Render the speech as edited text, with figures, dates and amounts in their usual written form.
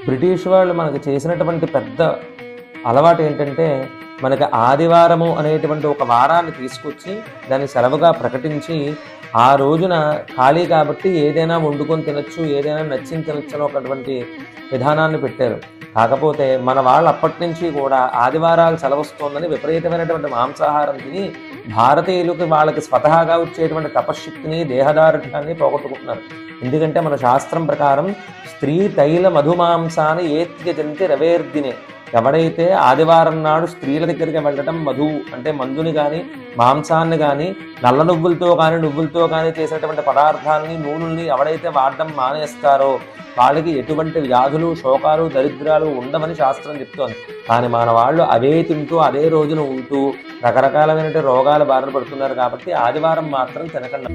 British వాళ్ళు మనకు చేసినటువంటి పెద్ద అలవాటు ఏంటంటే, మనకి ఆదివారము అనేటువంటి ఒక వారాన్ని తీసుకొచ్చి దాన్ని సెలవుగా ప్రకటించి, ఆ రోజున ఖాళీ కాబట్టి ఏదైనా వండుకొని తినొచ్చు, ఏదైనా నచ్చింది తినొచ్చు అని ఒకటువంటి విధానాన్ని పెట్టారు. కాకపోతే మన వాళ్ళు అప్పటి నుంచి కూడా ఆదివారాలు సెలవొస్తోందని విపరీతమైనటువంటి మాంసాహారం తిని భారతీయులకి వాళ్ళకి స్వతహాగా వచ్చేటువంటి తపశ్శక్తిని, దేహదారుఢ్యాన్ని పోగొట్టుకుంటున్నారు. ఎందుకంటే మన శాస్త్రం ప్రకారం స్త్రీ తైల మధుమాంసాన్ని ఏత్యజంతి రవేర్దినే, ఎవడైతే ఆదివారం నాడు స్త్రీల దగ్గరికి వెళ్ళటం, మధు అంటే మందుని కానీ మాంసాన్ని కానీ నల్ల నువ్వులతో కానీ నువ్వులతో కానీ చేసినటువంటి పదార్థాలని నూనెల్ని ఎవడైతే వాడడం మానేస్తారో వాళ్ళకి ఎటువంటి వ్యాధులు, శోకాలు, దరిద్రాలు ఉండవని శాస్త్రం చెప్తోంది. కానీ మన వాళ్ళు అవే తింటూ అదే రోజున ఉంటూ రకరకాలైన రోగాల బారిన పడుతున్నారు. కాబట్టి ఆదివారం మాత్రం తినకండి.